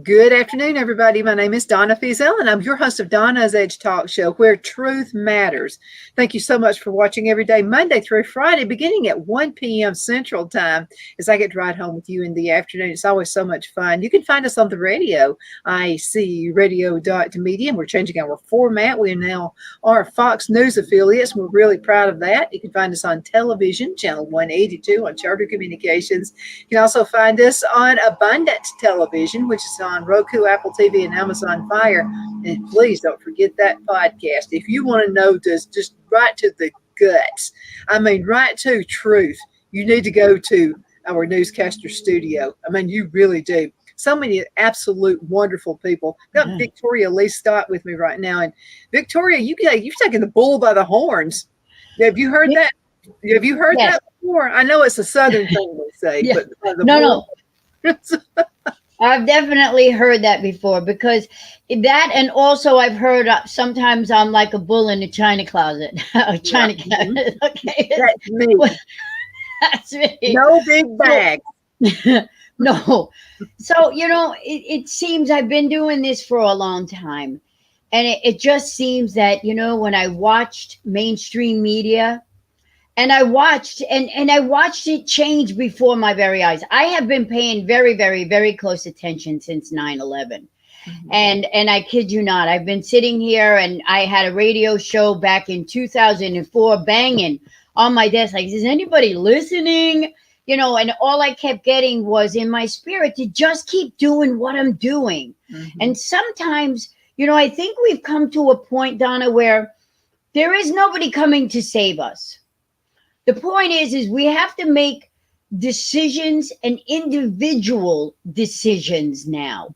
Good afternoon, everybody. My name is Donna Fiesel, and I'm your host of Donna's Edge Talk Show, where truth matters. Thank you so much for watching every day, Monday through Friday, beginning at 1 p.m. Central Time, as I get to ride home with you in the afternoon. It's always so much fun. You can find us on the radio, icradio.media, and we're changing our format. We now are Fox News affiliates. We're really proud of that. You can find us on television, channel 182 on Charter Communications. You can also find us on Abundant Television, which is on Roku, Apple TV, and Amazon Fire. And please don't forget that podcast. If you want to know just right to the guts, right to truth, you need to go to our Newscaster studio. You really do. So many absolute wonderful people. I've got Victoria Lee Scott with me right now. And Victoria, you've taken the bull by the horns. Have you heard that? Have you heard that before? I know it's a Southern thing we say, but no. I've definitely heard that before, because that, and also I've heard sometimes I'm like a bull in a china closet. China cabinet. Okay. That's me. That's me. No big bag. No. So, it seems I've been doing this for a long time. And it just seems that, when I watched mainstream media, and I watched it change before my very eyes. I have been paying very, very, very close attention since 9/11. Mm-hmm. And I kid you not, I've been sitting here, and I had a radio show back in 2004 banging on my desk, like, is anybody listening? And all I kept getting was in my spirit to just keep doing what I'm doing. Mm-hmm. And sometimes, I think we've come to a point, Donna, where there is nobody coming to save us. The point is we have to make decisions, and individual decisions now.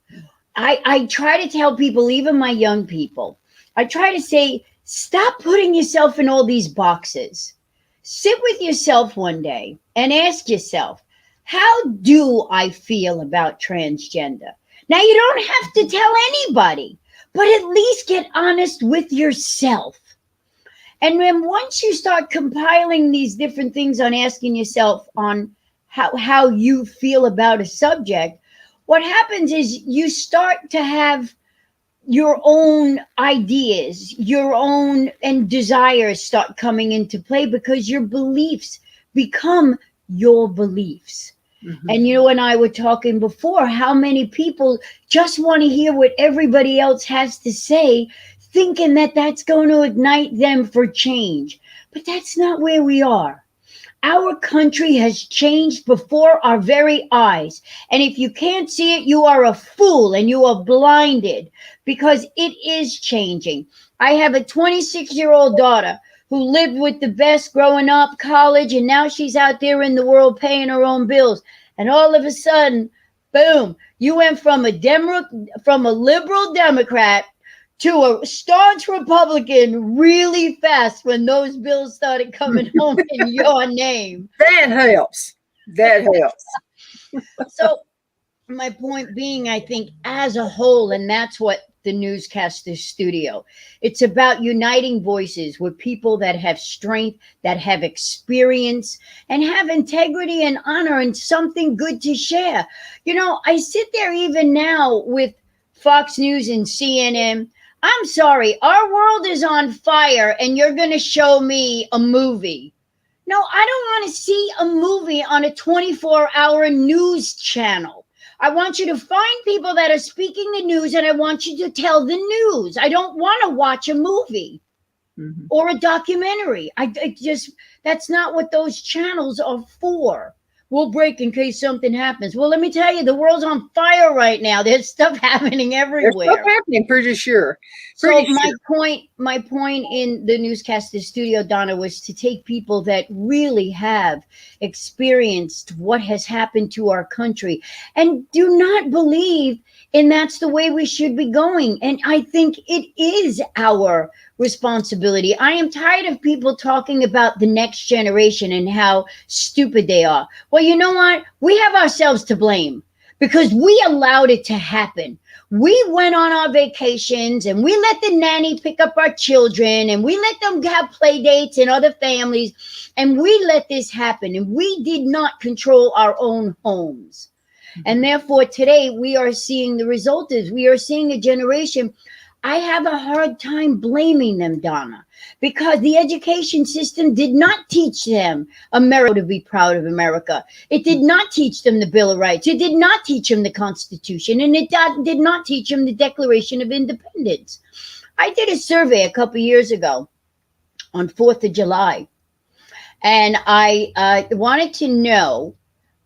I try to tell people, even my young people, I try to say, stop putting yourself in all these boxes. Sit with yourself one day and ask yourself, how do I feel about transgender? Now, you don't have to tell anybody, but at least get honest with yourself. And then once you start compiling these different things on asking yourself on how you feel about a subject, what happens is you start to have your own ideas, your own and desires start coming into play, because your beliefs become your beliefs. Mm-hmm. And you and I were talking before, how many people just want to hear what everybody else has to say, thinking that that's going to ignite them for change. But that's not where we are. Our country has changed before our very eyes. And if you can't see it, you are a fool and you are blinded, because it is changing. I have a 26-year-old daughter who lived with the best growing up, college, and now she's out there in the world paying her own bills. And all of a sudden, boom, you went from a liberal Democrat to a staunch Republican really fast when those bills started coming home in your name. That helps. So my point being, I think as a whole, and that's what the Newscasters studio, it's about uniting voices with people that have strength, that have experience, and have integrity and honor and something good to share. I sit there even now with Fox News and CNN. I'm sorry, our world is on fire and you're going to show me a movie. No, I don't want to see a movie on a 24-hour news channel. I want you to find people that are speaking the news, and I want you to tell the news. I don't want to watch a movie or a documentary. That's not what those channels are for. We'll break in case something happens. Well, let me tell you, the world's on fire right now. There's stuff happening everywhere. There's stuff happening, pretty sure. My point in the Newscaster studio, Donna, was to take people that really have experienced what has happened to our country and do not believe in that's the way we should be going. And I think it is our responsibility. I am tired of people talking about the next generation and how stupid they are. Well, you know what? We have ourselves to blame, because we allowed it to happen. We went on our vacations and we let the nanny pick up our children, and we let them have play dates and other families, and we let this happen, and we did not control our own homes. And therefore, today we are seeing the result is we are seeing a generation. I have a hard time blaming them, Donna, because the education system did not teach them America to be proud of America. It did not teach them the Bill of Rights. It did not teach them the Constitution, and it did not teach them the Declaration of Independence. I did a survey a couple years ago on 4th of July, and I wanted to know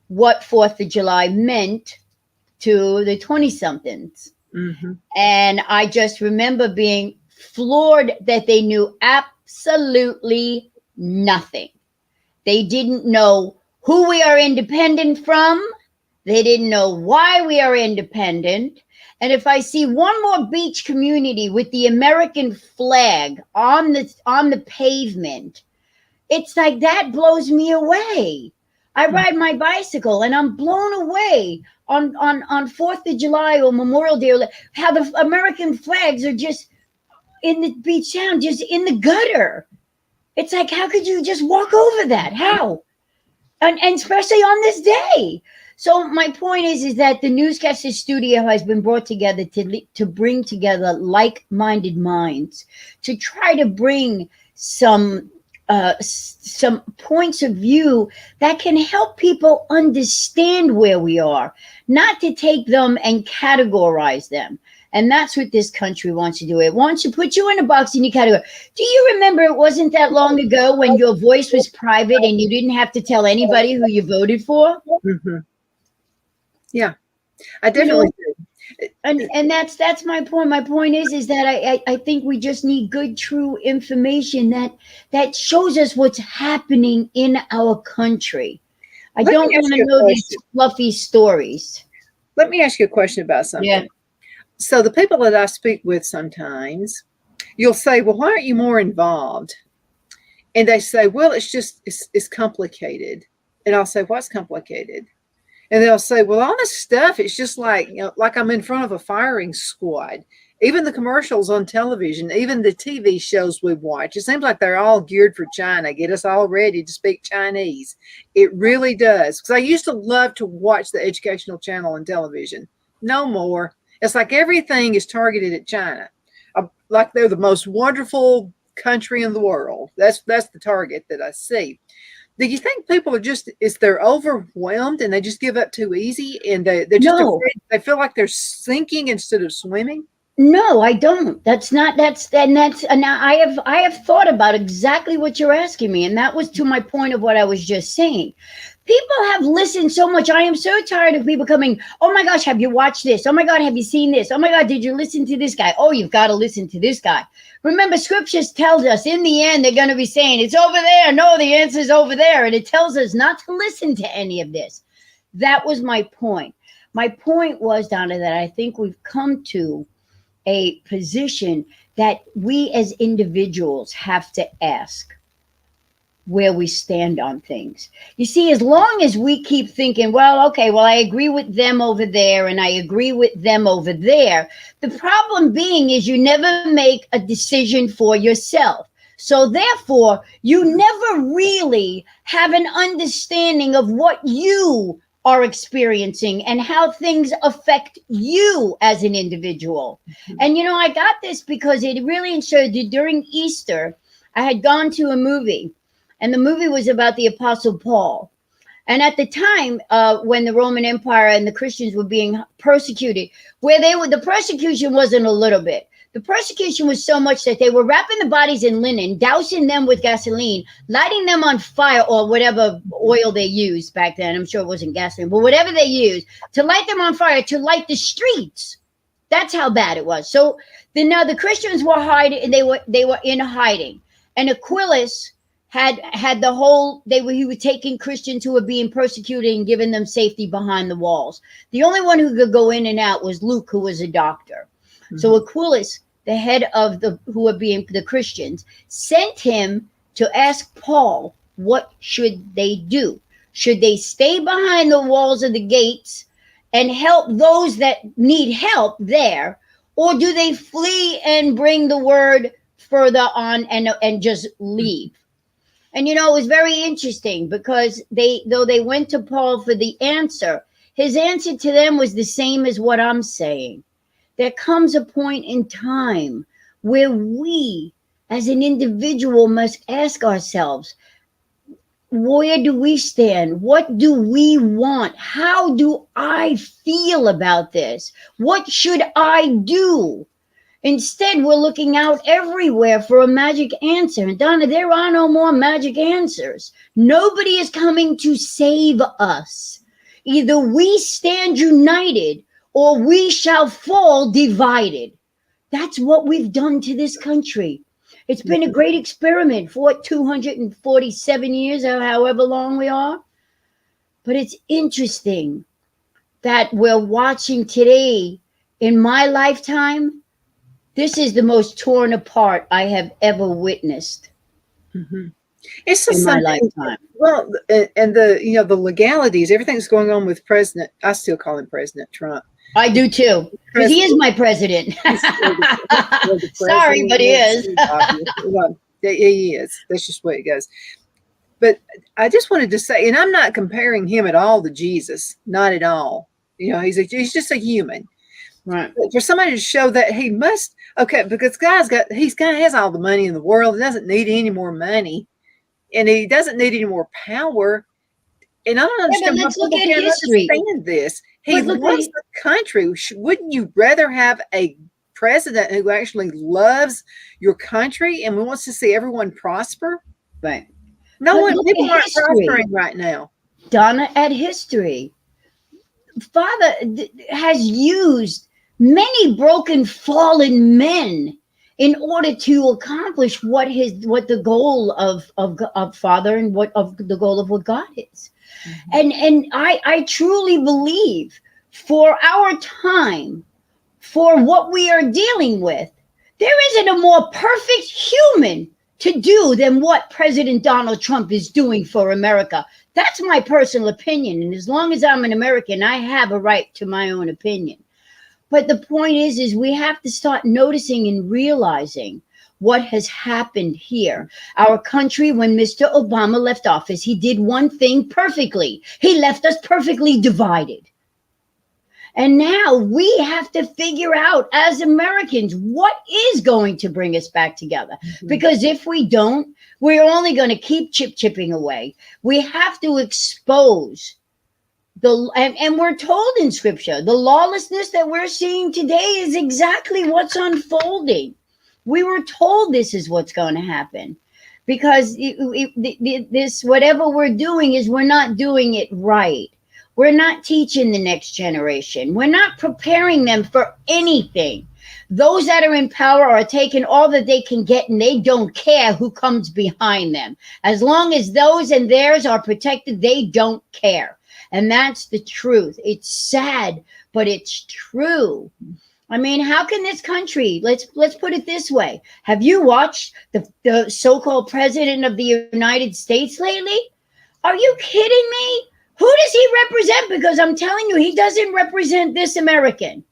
what 4th of July meant to the 20-somethings. Mm-hmm. And I just remember being floored that they knew absolutely nothing. They didn't know who we are independent from. They didn't know why we are independent. And if I see one more beach community with the American flag on the pavement, it's like that blows me away. I ride my bicycle and I'm blown away on 4th of July or Memorial Day, how the American flags are just in the beach town, just in the gutter. It's like, how could you just walk over that? How? And especially on this day. So my point is that the Newscasters studio has been brought together to bring together like-minded minds, to try to bring some points of view that can help people understand where we are, not to take them and categorize them. And that's what this country wants to do. It wants to put you in a box and you category. Do you remember it wasn't that long ago when your voice was private and you didn't have to tell anybody who you voted for? Mm-hmm. Yeah, I definitely do. And that's my point. My point is that I think we just need good, true information that shows us what's happening in our country. I don't want to know these fluffy stories. Let me ask you a question about something. Yeah. So the people that I speak with sometimes, you'll say, well, why aren't you more involved? And they say, well, it's complicated. And I'll say, what's complicated? And they'll say, well, all this stuff, it's just like, like I'm in front of a firing squad. Even the commercials on television, even the TV shows we watch, it seems like they're all geared for China, get us all ready to speak Chinese. It really does. Because I used to love to watch the educational channel on television. No more. It's like everything is targeted at China. Like they're the most wonderful country in the world. That's the target that I see. Do you think people are they're overwhelmed and they just give up too easy and they're just afraid, they feel like they're sinking instead of swimming? No, I don't. And I have thought about exactly what you're asking me. And that was to my point of what I was just saying. People have listened so much. I am so tired of people coming, oh my gosh, have you watched this? Oh my God, have you seen this? Oh my God, did you listen to this guy? Oh, you've got to listen to this guy. Remember, scriptures tells us in the end, they're going to be saying, it's over there. No, the answer's over there. And it tells us not to listen to any of this. That was my point. My point was, Donna, that I think we've come to a position that we as individuals have to ask where we stand on things. You see, as long as we keep thinking, well, okay, well, I agree with them over there and I agree with them over there, the problem being is you never make a decision for yourself. So therefore, you never really have an understanding of what you are experiencing and how things affect you as an individual. Mm-hmm. And, I got this because it really ensured that during Easter, I had gone to a movie. And the movie was about the Apostle Paul. And at the time, when the Roman Empire and the Christians were being persecuted, the persecution wasn't a little bit. The persecution was so much that they were wrapping the bodies in linen, dousing them with gasoline, lighting them on fire or whatever oil they used back then. I'm sure it wasn't gasoline, but whatever they used to light them on fire, to light the streets. That's how bad it was. So now the Christians were hiding. They were in hiding. And Aquilus had the whole, he was taking Christians who were being persecuted and giving them safety behind the walls. The only one who could go in and out was Luke, who was a doctor. Mm-hmm. So Aquilus, the head of who were being the Christians, sent him to ask Paul, what should they do? Should they stay behind the walls of the gates and help those that need help there? Or do they flee and bring the word further on and just leave? And, it was very interesting because though they went to Paul for the answer, His answer to them was the same as what I'm saying. There comes a point in time where we, as an individual, must ask ourselves, where do we stand? What do we want? How do I feel about this? What should I do? Instead, we're looking out everywhere for a magic answer. And Donna, there are no more magic answers. Nobody is coming to save us. Either we stand united or we shall fall divided. That's what we've done to this country. It's been a great experiment for 247 years or however long we are. But it's interesting that we're watching today, in my lifetime, this is the most torn apart I have ever witnessed. Mm-hmm. It's just in my lifetime. Well, and the legalities, everything's going on with President. I still call him President Trump. I do too, because he is my president. Sorry, but he is. He is. That's just the way it goes. But I just wanted to say, and I'm not comparing him at all to Jesus, not at all. He's just a human. Right. But for somebody to show that he must, because he's has all the money in the world, he doesn't need any more money, and he doesn't need any more power. And I don't understand how people can't understand this. He loves the country. Wouldn't you rather have a president who actually loves your country and wants to see everyone prosper? Right. People aren't prospering right now. Donna, at history, Father has used many broken, fallen men in order to accomplish what the goal of Father and the goal of what God is. Mm-hmm. And I truly believe for our time, for what we are dealing with, there isn't a more perfect human to do than what President Donald Trump is doing for America. That's my personal opinion. And as long as I'm an American, I have a right to my own opinion. But the point is we have to start noticing and realizing what has happened here. Our country, when Mr. Obama left office, he did one thing perfectly. He left us perfectly divided. And now we have to figure out as Americans what is going to bring us back together. Mm-hmm. Because if we don't, we're only going to keep chipping away. We have to expose and we're told in scripture, the lawlessness that we're seeing today is exactly what's unfolding. We were told this is what's going to happen because this, whatever we're doing is we're not doing it right. We're not teaching the next generation. We're not preparing them for anything. Those that are in power are taking all that they can get and they don't care who comes behind them. As long as those and theirs are protected, they don't care. And that's the truth. It's sad, but it's true. I mean, how can this country, let's put it this way. Have you watched the so-called president of the United States lately? Are you kidding me? Who does he represent? Because I'm telling you, he doesn't represent this American.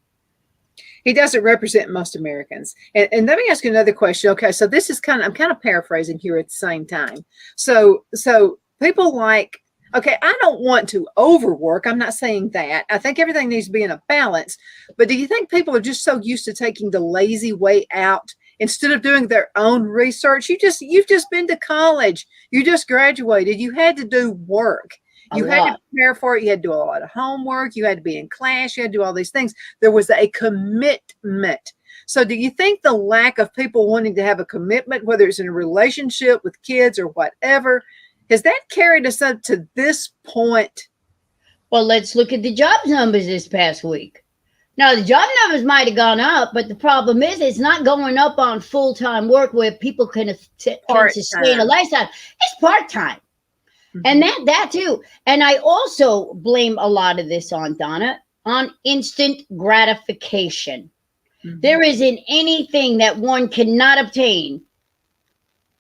He doesn't represent most Americans. And let me ask you another question. Okay, so this is I'm kind of paraphrasing here at the same time. So people like, okay, I don't want to overwork. I'm not saying that. I think everything needs to be in a balance. But do you think people are just so used to taking the lazy way out instead of doing their own research? You've just been to college. You just graduated. You had to do work. You had to prepare for it. You had to do a lot of homework. You had to be in class. You had to do all these things. There was a commitment. So do you think the lack of people wanting to have a commitment, whether it's in a relationship with kids or whatever, has that carried us up to this point? Well, let's look at the jobs numbers this past week. Now, the job numbers might have gone up, but the problem is it's not going up on full-time work where people can sustain a lifestyle. It's part-time. Mm-hmm. And that too. And I also blame a lot of this on, Donna, on instant gratification. Mm-hmm. There isn't anything that one cannot obtain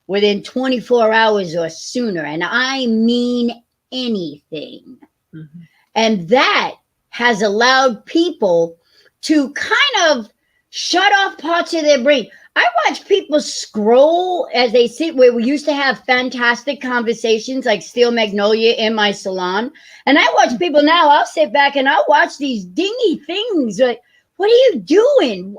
within 24 hours or sooner. And I mean anything. Mm-hmm. And that has allowed people to kind of shut off parts of their brain. I watch people scroll as they sit where we used to have fantastic conversations like Steel Magnolia in my salon. And I watch people now, I'll sit back and I'll watch these dingy things. Like, what are you doing?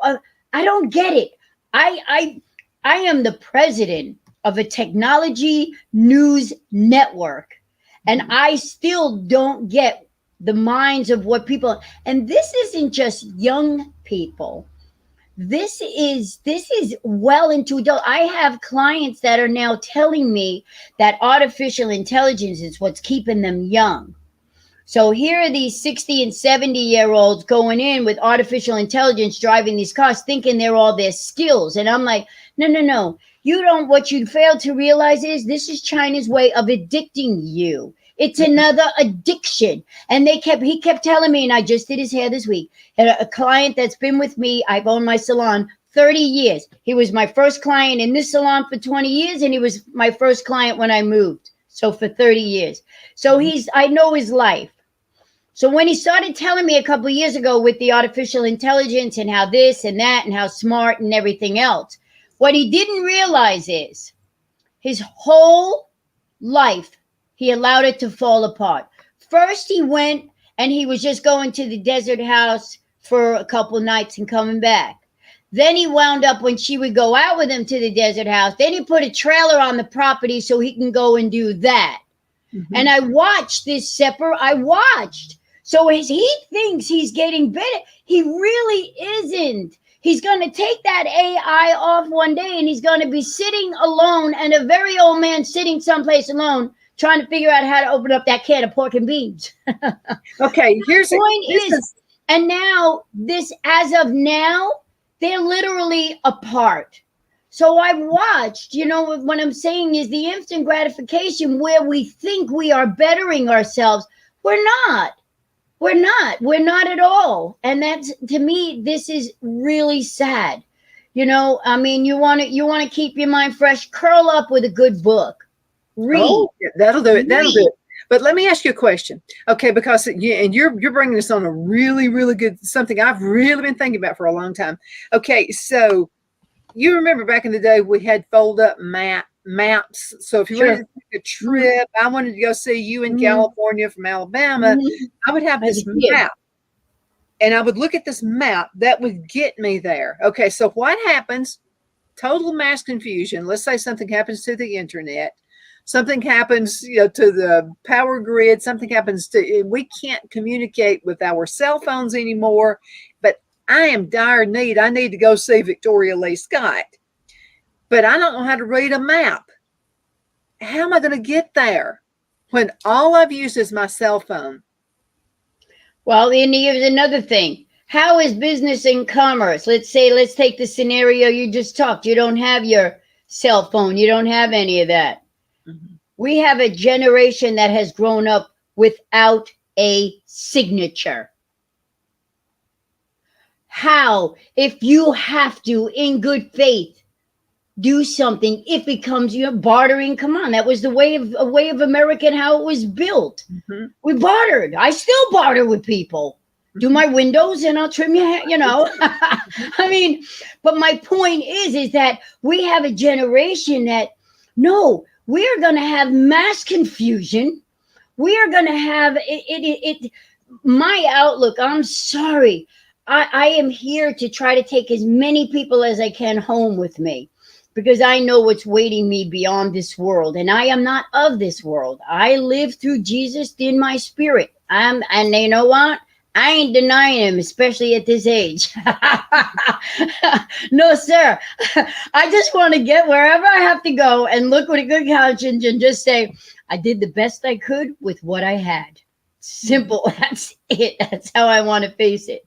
I don't get it. I am the president of a technology news network, and I still don't get the minds of what people, and this isn't just young people. This is well into adult. I have clients that are now telling me that artificial intelligence is what's keeping them young. So here are these 60 and 70-year-olds going in with artificial intelligence driving these cars thinking they're all their skills. And I'm like, no, no, no. You don't, what you fail to realize is this is China's way of addicting you. It's another addiction. And he kept telling me, and I just did his hair this week, and a client that's been with me, I've owned my salon 30 years. He was my first client in this salon for 20 years, and he was my first client when I moved. So for 30 years. So I know his life. So when he started telling me a couple of years ago with the artificial intelligence and how this and that and how smart and everything else, what he didn't realize is his whole life, he allowed it to fall apart. First, he went and he was just going to the desert house for a couple of nights and coming back. Then he wound up when she would go out with him to the desert house. Then he put a trailer on the property so he can go and do that. Mm-hmm. And I watched this I watched. So he thinks he's getting better. He really isn't. He's going to take that AI off one day and he's going to be sitting alone, and a very old man sitting someplace alone trying to figure out how to open up that can of pork and beans. Okay, here's the point and now as of now, they're literally apart. So I've watched, what I'm saying is the instant gratification where we think we are bettering ourselves. We're not. We're not at all. And that's, to me, this is really sad. You want to keep your mind fresh, curl up with a good book. Read. Oh, that'll do it. That'll do it. But let me ask you a question. Okay, because you're bringing us on a really, really good, something I've really been thinking about for a long time. Okay, so you remember back in the day we had fold up maps. So if you wanted to take a trip, I wanted to go see you in California from Alabama, I would have this map. And I would look at this map that would get me there. Okay, so what happens? Total mass confusion. Let's say something happens to the internet. Something happens, to the power grid. Something happens we can't communicate with our cell phones anymore. But I am dire need. I need to go see Victoria Lee Scott. But I don't know how to read a map. How am I going to get there when all I've used is my cell phone? Well, and here's another thing. How is business and commerce? Let's take the scenario you just talked. You don't have your cell phone. You don't have any of that. Mm-hmm. We have a generation that has grown up without a signature. How, if you have to, in good faith, do something, it becomes bartering. Come on, that was a way of America and how it was built. Mm-hmm. We bartered. I still barter with people. Do my windows and I'll trim your hair, I mean, but my point is that we have a generation that, no, we are going to have mass confusion. We are going to have it. My outlook, I'm sorry. I am here to try to take as many people as I can home with me, because I know what's waiting me beyond this world. And I am not of this world. I live through Jesus in my spirit. And you know what? I ain't denying him, especially at this age. No, sir. I just want to get wherever I have to go and look with a good conscience and just say, I did the best I could with what I had. Simple. That's it. That's how I want to face it.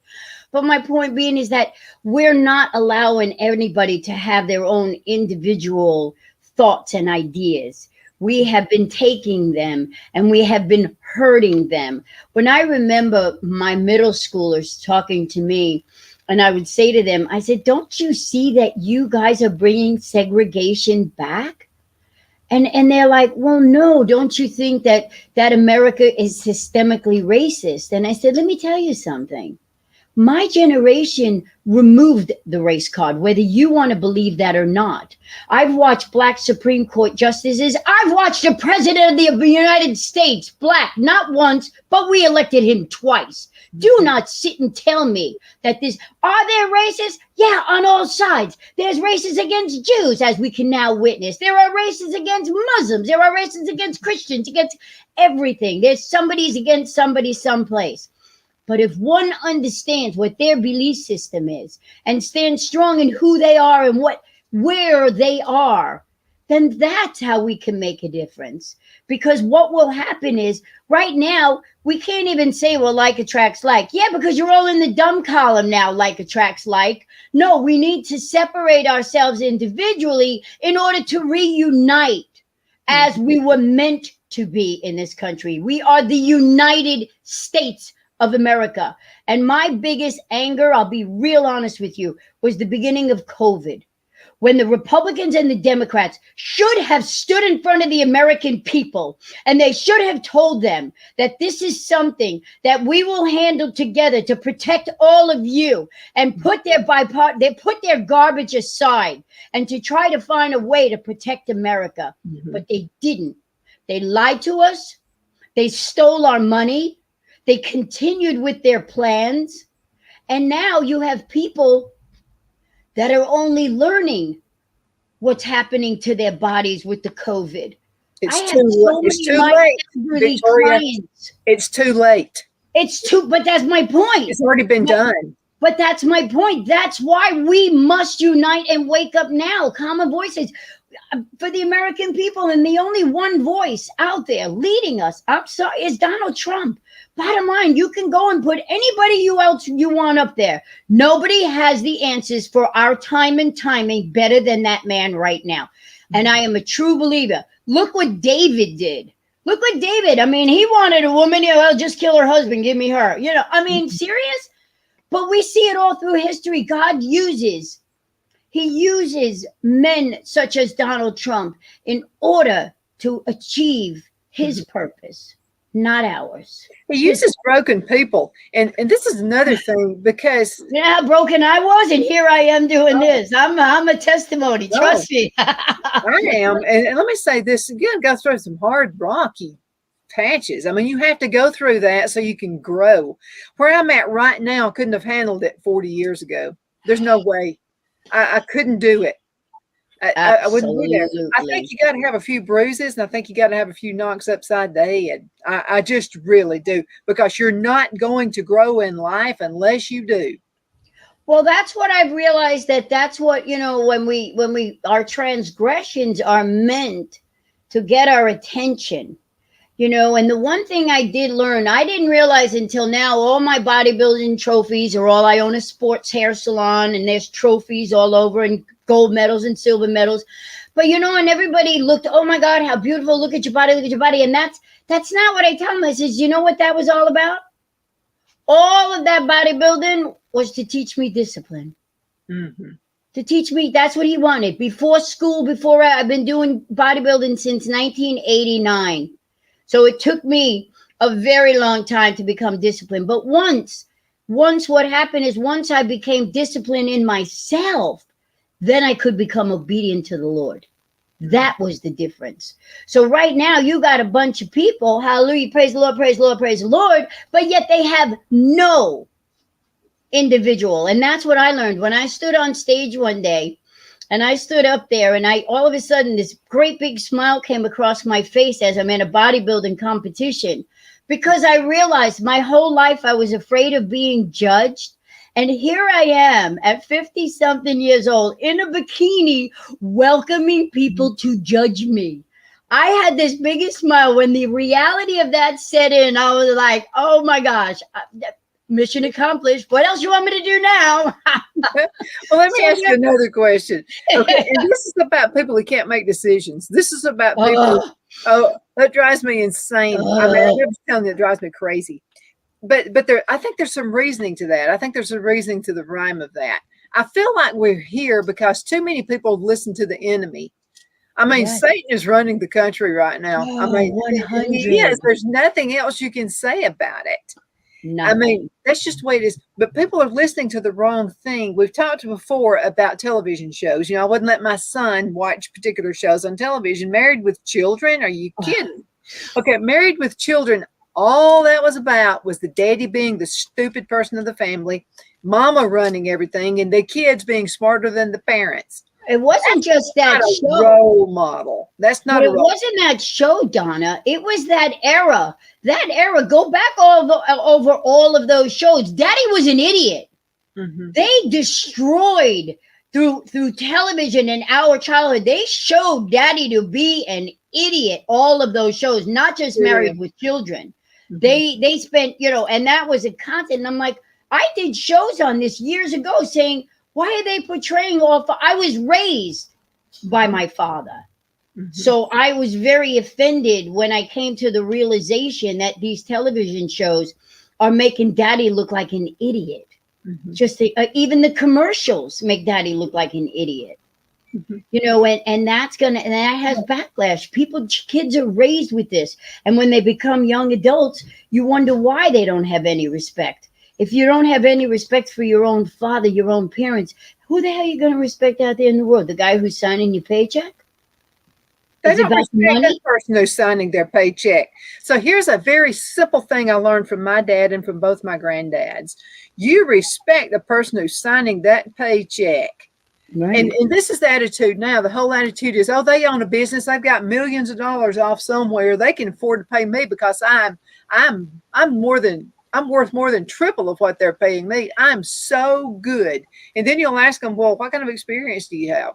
But my point being is that we're not allowing anybody to have their own individual thoughts and ideas. We have been taking them and we have been hurting them. When I remember my middle schoolers talking to me, and I would say to them, I said, don't you see that you guys are bringing segregation back? And they're like, well, no, don't you think that America is systemically racist? And I said, let me tell you something. My generation removed the race card, whether you want to believe that or not. I've watched black Supreme Court justices. I've watched the president of the United States, black, not once, but we elected him twice. Do not sit and tell me that are there races? Yeah, on all sides. There's races against Jews, as we can now witness. There are races against Muslims. There are races against Christians, against everything. There's somebody's against somebody someplace. But if one understands what their belief system is and stands strong in who they are and where they are, then that's how we can make a difference. Because what will happen is right now, we can't even say, well, like attracts like. Yeah, because you're all in the dumb column now, like attracts like. No, we need to separate ourselves individually in order to reunite as we were meant to be in this country. We are the United States of America. And my biggest anger, I'll be real honest with you, was the beginning of COVID, when the Republicans and the Democrats should have stood in front of the American people and they should have told them that this is something that we will handle together to protect all of you, and put their garbage aside and to try to find a way to protect America. But they didn't. They lied to us. They stole our money. They continued with their plans. And now you have people that are only learning what's happening to their bodies with the COVID. It's too late, Victoria. It's too late. But that's my point. It's already been done. But that's my point. That's why we must unite and wake up now. Common voices for the American people. And the only one voice out there leading us, I'm sorry, is Donald Trump. Bottom line, you can go and put anybody else you want up there. Nobody has the answers for our time and timing better than that man right now. And I am a true believer. Look what David did. Look what David, I mean, he wanted a woman, well, just kill her husband, give me her. I mean, serious? But we see it all through history. God uses men such as Donald Trump in order to achieve his purpose, not ours. He uses broken people. And this is another thing, because how broken I was, and here I am doing this. I'm a testimony. Trust me. I am. And let me say this again, go through some hard, rocky patches. I mean, you have to go through that so you can grow. Where I'm at right now, I couldn't have handled it 40 years ago. There's no way. I couldn't do it. I wouldn't be there. I think you got to have a few bruises, and I think you got to have a few knocks upside the head. I just really do, because you're not going to grow in life unless you do. Well, that's what I've realized, that's what, when our transgressions are meant to get our attention. And the one thing I did learn, I didn't realize until now, all my bodybuilding trophies are all, I own a sports hair salon, and there's trophies all over, and gold medals and silver medals. But, and everybody looked, oh my God, how beautiful. Look at your body. Look at your body. And that's not what I tell them. I says, you know what that was all about? All of that bodybuilding was to teach me discipline. To teach me, that's what he wanted. Before school, I've been doing bodybuilding since 1989. So it took me a very long time to become disciplined. But once what happened is, once I became disciplined in myself, then I could become obedient to the Lord. That was the difference. So right now you got a bunch of people, hallelujah, praise the Lord, praise the Lord, praise the Lord, but yet they have no individual. And that's what I learned when I stood on stage one day. And I stood up there, and all of a sudden, this great big smile came across my face as I'm in a bodybuilding competition, because I realized my whole life I was afraid of being judged. And here I am at 50 something years old in a bikini, welcoming people to judge me. I had this biggest smile. When the reality of that set in, I was like, oh my gosh, mission accomplished. What else you want me to do now? Well, let me ask you another question. Okay, and this is about people who can't make decisions. This is about people. That drives me insane. I mean, I'm just telling you, it drives me crazy. But I think there's some reasoning to that. I think there's a reasoning to the rhyme of that. I feel like we're here because too many people listen to the enemy. I mean, Satan is running the country right now. I mean, 100. yes, there's nothing else you can say about it. I Nothing. mean, that's just the way it is. But people are listening to the wrong thing. We've talked before about television shows. I wouldn't let my son watch particular shows on television. Married with Children? Are you kidding? Okay, Married with Children, all that was about was the daddy being the stupid person of the family, mama running everything, and the kids being smarter than the parents. It wasn't just Not that a show. role model. That's But not a it role. wasn't that show, Donna. It was that era. That era. Go back over all of those shows. Daddy was an idiot. Mm-hmm. They destroyed through television in our childhood. They showed Daddy to be an idiot. All of those shows, not just Married with Children. Mm-hmm. They spent, and that was a constant. And I'm like, I did shows on this years ago saying, why are they portraying all? I was raised by my father. Mm-hmm. So I was very offended when I came to the realization that these television shows are making Daddy look like an idiot. Mm-hmm. Just even the commercials make Daddy look like an idiot. Mm-hmm. And that has backlash. Kids are raised with this, and when they become young adults, you wonder why they don't have any respect. If you don't have any respect for your own father, your own parents, who the hell are you going to respect out there in the world? The guy who's signing your paycheck? They don't respect that person who's signing their paycheck. So here's a very simple thing I learned from my dad and from both my granddads. You respect the person who's signing that paycheck. Right. And this is the attitude now. The whole attitude is, oh, they own a business. They've got millions of dollars off somewhere. They can afford to pay me because I'm worth more than triple of what they're paying me. I'm so good. And then you'll ask them, well, what kind of experience do you have?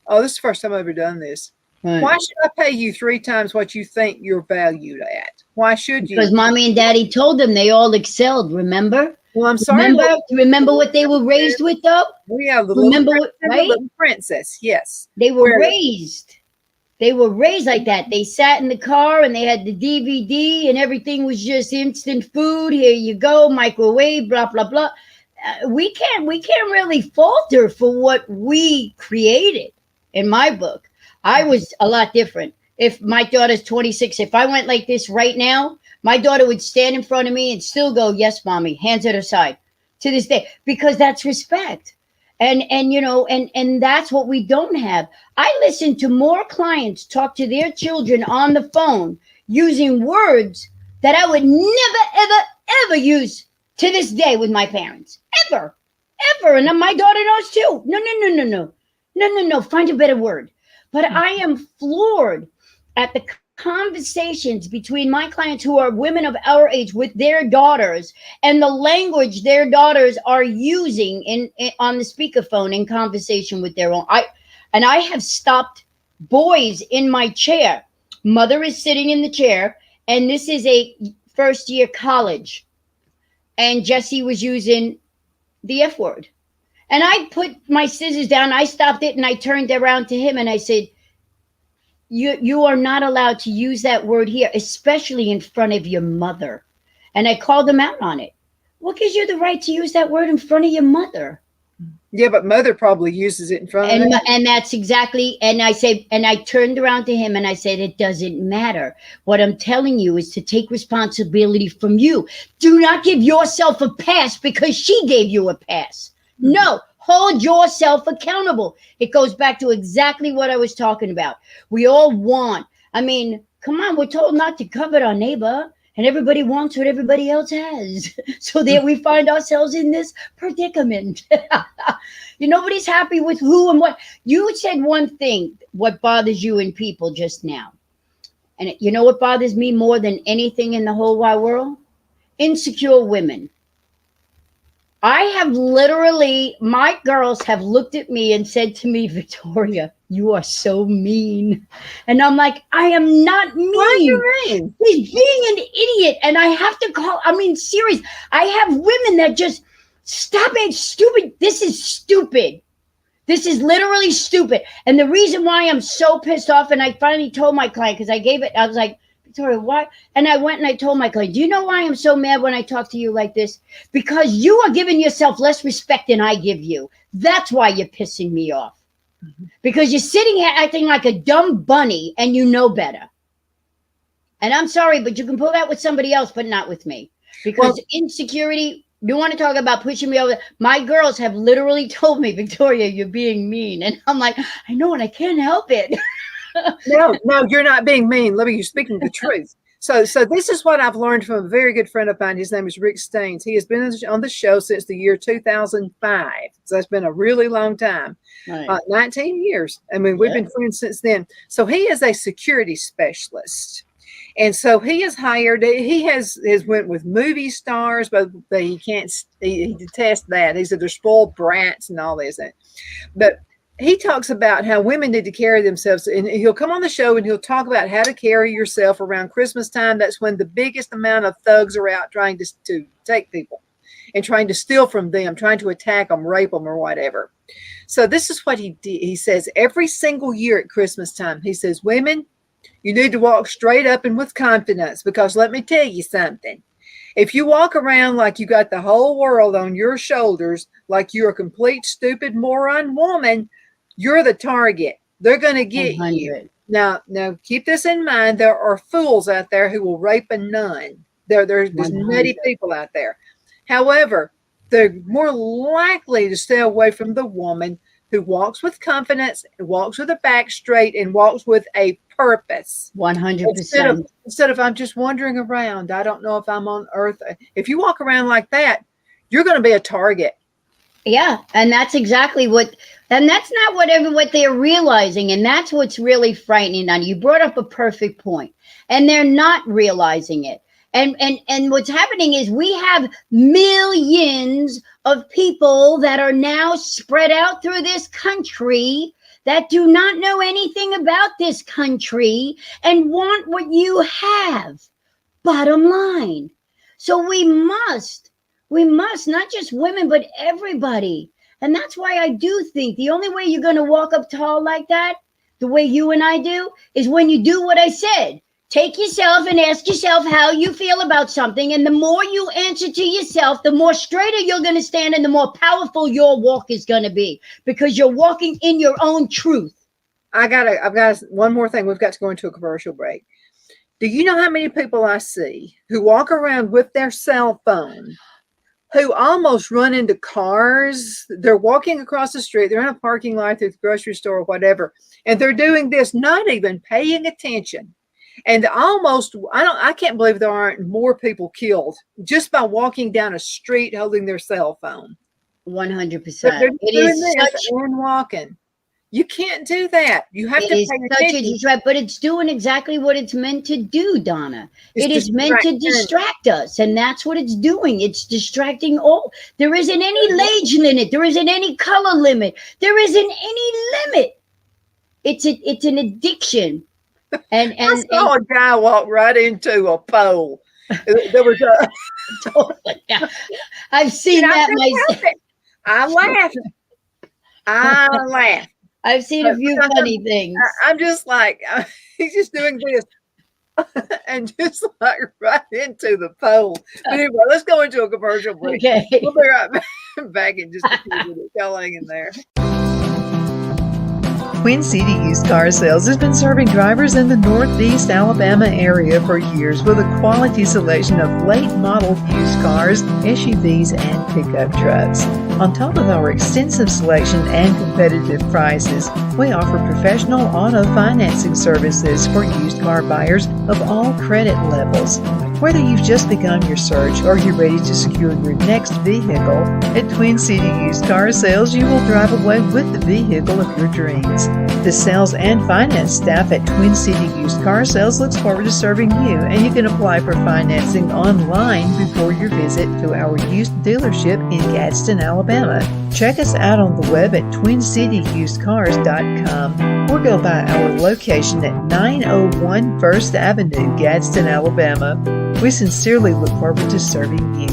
Oh, this is the first time I've ever done this. Right. Why should I pay you 3 times what you think you're valued at? Why should you? Because Mommy and Daddy told them they all excelled, remember? Well, I'm sorry. Remember what they were raised with, though? Yeah, the little princess, yes. They were raised. They were raised like that. They sat in the car and they had the DVD and everything was just instant food. Here you go, microwave, blah, blah, blah. We can't really falter for what we created in my book. I was a lot different. If my daughter's 26, if I went like this right now, my daughter would stand in front of me and still go, yes, Mommy, hands at her side to this day, because that's respect. And that's what we don't have. I listen to more clients talk to their children on the phone using words that I would never, ever, ever use to this day with my parents. Ever. And my daughter knows too. No. Find a better word. But I am floored at the conversations between my clients who are women of our age with their daughters and the language their daughters are using in on the speakerphone in conversation with their own. I have stopped boys in my chair. Mother is sitting in the chair, and this is a first year college. And Jesse was using the F word. And I put my scissors down, I stopped it, and I turned around to him and I said, You are not allowed to use that word here, especially in front of your mother. And I called them out on it. What gives you the right to use that word in front of your mother? Yeah, but mother probably uses it in front of them. And that's exactly, and I said, and I turned around to him and I said, it doesn't matter. What I'm telling you is to take responsibility from you. Do not give yourself a pass because she gave you a pass. No. Hold yourself accountable. It goes back to exactly what I was talking about. We all want, come on, we're told not to covet our neighbor, and everybody wants what everybody else has. So there we find ourselves in this predicament. Nobody's happy with who and what. You said one thing, what bothers you in people just now. And you know what bothers me more than anything in the whole wide world? Insecure women. I have literally, my girls have looked at me and said to me, Victoria, you are so mean. And I'm like, I am not mean. Why are you mean? He's being an idiot. And I have to serious. I have women that just stop it. Stupid. This is stupid. This is literally stupid. And the reason why I'm so pissed off, and I finally told my client, because I was like, Victoria, why? And I went and I told my client, do you know why I'm so mad when I talk to you like this? Because you are giving yourself less respect than I give you. That's why you're pissing me off. Mm-hmm. Because you're sitting here acting like a dumb bunny and you know better. And I'm sorry, but you can pull that with somebody else, but not with me. because insecurity. You want to talk about pushing me over? My girls have literally told me, Victoria, you're being mean, and I'm like, I know, and I can't help it. No, you're not being mean. You're speaking the truth. So this is what I've learned from a very good friend of mine. His name is Rick Staines. He has been on the show since the year 2005. So that's been a really long time. Right. 19 years. I mean, we've been friends since then. So he is a security specialist. And so he is hired. He has went with movie stars, but he can't. He detests that. He said they're spoiled brats and all this. But he talks about how women need to carry themselves, and he'll come on the show and he'll talk about how to carry yourself around Christmas time. That's when the biggest amount of thugs are out trying to take people and trying to steal from them, trying to attack them, rape them, or whatever. So this is what he did. He says every single year at Christmas time, he says, women, you need to walk straight up and with confidence, because let me tell you something. If you walk around like you got the whole world on your shoulders, like you're a complete stupid moron woman, you're the target. They're going to get 100. you. Now, keep this in mind. There are fools out there who will rape a nun. There's nutty people out there. However, they're more likely to stay away from the woman who walks with confidence, walks with her back straight, and walks with a purpose. 100%. Instead of I'm just wandering around. I don't know if I'm on earth. If you walk around like that, you're going to be a target. Yeah, and that's exactly and that's not what they're realizing, and that's what's really frightening. On you brought up a perfect point, and they're not realizing it. And what's happening is we have millions of people that are now spread out through this country that do not know anything about this country and want what you have. Bottom line. So we must, not just women, but everybody. And that's why I do think the only way you're going to walk up tall like that, the way you and I do, is when you do what I said. Take yourself and ask yourself how you feel about something. And the more you answer to yourself, the more straighter you're going to stand and the more powerful your walk is going to be, because you're walking in your own truth. I've got one more thing. We've got to go into a commercial break. Do you know how many people I see who walk around with their cell phone, who almost run into cars? They're walking across the street. They're in a parking lot at the grocery store or whatever. And they're doing this, not even paying attention. And I can't believe there aren't more people killed just by walking down a street holding their cell phone. 100%. It is such and walking. You can't do that. You have to pay attention. Right, but it's doing exactly what it's meant to do, Donna. It is meant to distract us, and that's what it's doing. It's distracting all. There isn't any age limit. There isn't any color limit. There isn't any limit. It's an addiction. And I saw a guy walk right into a pole. There was I've seen that myself. I laughed. I've seen a few funny things. I'm just like, he's just doing this and just like right into the pole. But anyway, let's go into a commercial break. Okay. We'll be right back in just a few minutes. Y'all hang in there. Twin City Used Car Sales has been serving drivers in the Northeast Alabama area for years with a quality selection of late model used cars, SUVs, and pickup trucks. On top of our extensive selection and competitive prices, we offer professional auto financing services for used car buyers of all credit levels. Whether you've just begun your search or you're ready to secure your next vehicle, at Twin City Used Car Sales, you will drive away with the vehicle of your dreams. The sales and finance staff at Twin City Used Car Sales looks forward to serving you, and you can apply for financing online before your visit to our used dealership in Gadsden, Alabama. Check us out on the web at twincityusedcars.com or go by our location at 901 First Avenue, Gadsden, Alabama. We sincerely look forward to serving you.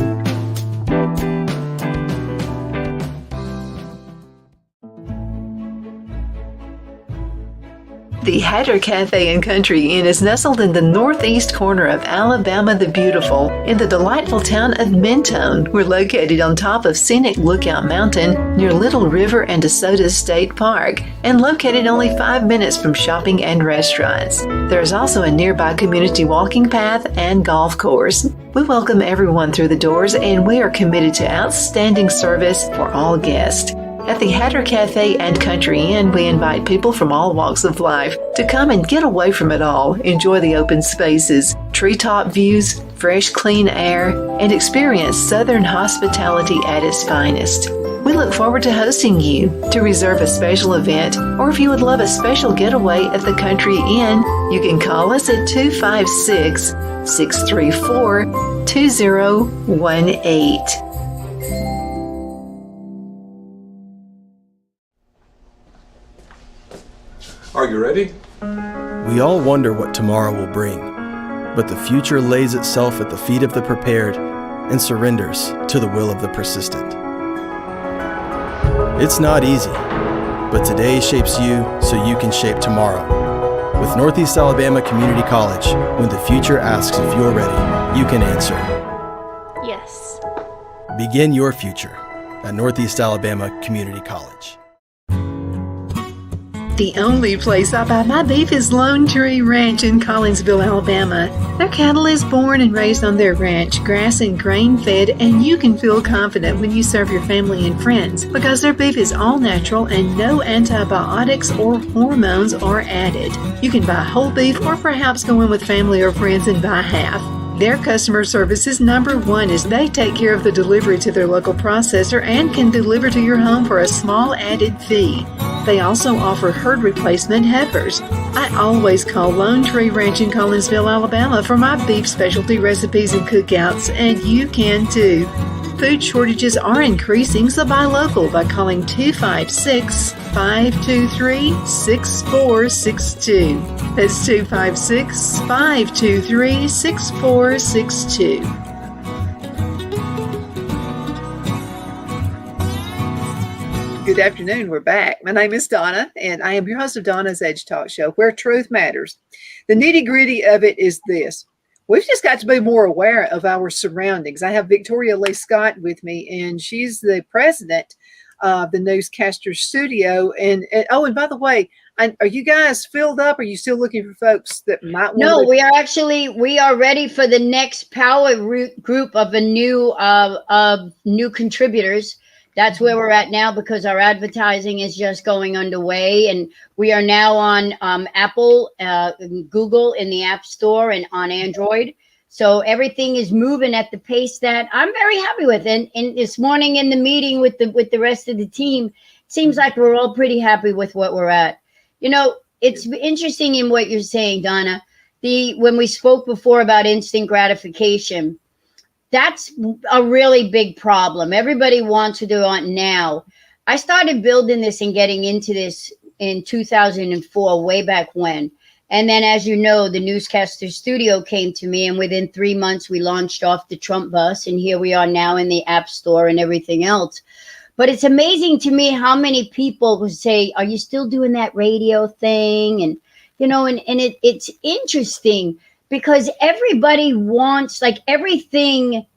The Hatter Cafe and Country Inn is nestled in the northeast corner of Alabama the Beautiful in the delightful town of Mentone. We're located on top of scenic Lookout Mountain near Little River and DeSoto State Park and located only 5 minutes from shopping and restaurants. There is also a nearby community walking path and golf course. We welcome everyone through the doors and we are committed to outstanding service for all guests. At the Hatter Cafe and Country Inn, we invite people from all walks of life to come and get away from it all, enjoy the open spaces, treetop views, fresh, clean air, and experience Southern hospitality at its finest. We look forward to hosting you. To reserve a special event, or if you would love a special getaway at the Country Inn, you can call us at 256-634-2018. Are you ready? We all wonder what tomorrow will bring, but the future lays itself at the feet of the prepared and surrenders to the will of the persistent. It's not easy, but today shapes you so you can shape tomorrow. With Northeast Alabama Community College, when the future asks if you're ready, you can answer yes. Begin your future at Northeast Alabama Community College. The only place I buy my beef is Lone Tree Ranch in Collinsville, Alabama. Their cattle is born and raised on their ranch, grass and grain fed, and you can feel confident when you serve your family and friends because their beef is all natural and no antibiotics or hormones are added. You can buy whole beef or perhaps go in with family or friends and buy half. Their customer service is number one as they take care of the delivery to their local processor and can deliver to your home for a small added fee. They also offer herd replacement heifers. I always call Lone Tree Ranch in Collinsville, Alabama for my beef specialty recipes and cookouts, and you can too. Food shortages are increasing, so buy local by calling 256-523-6462. That's 256-523-6462. Good afternoon. We're back. My name is Donna, and I am your host of Donna's Edge Talk Show, where truth matters. The nitty-gritty of it is this. We've just got to be more aware of our surroundings. I have Victoria Lee Scott with me, and she's the president of the Newscasters studio. And by the way, are you guys filled up? Are you still looking for folks that might want to? No, we are ready for the next power group of new contributors. That's where we're at now because our advertising is just going underway, and we are now on Apple, Google in the App Store, and on Android. So everything is moving at the pace that I'm very happy with. And this morning in the meeting with the rest of the team, it seems like we're all pretty happy with what we're at. You know, it's interesting in what you're saying, Donna. When we spoke before about instant gratification. That's a really big problem. Everybody wants to do it now. I started building this and getting into this in 2004, way back when. And then, as you know, the Newscaster studio came to me, and within 3 months, we launched off the Trump bus, and here we are now in the App Store and everything else. But it's amazing to me how many people would say, are you still doing that radio thing? And, you know, it's interesting. Because everybody wants, like everything,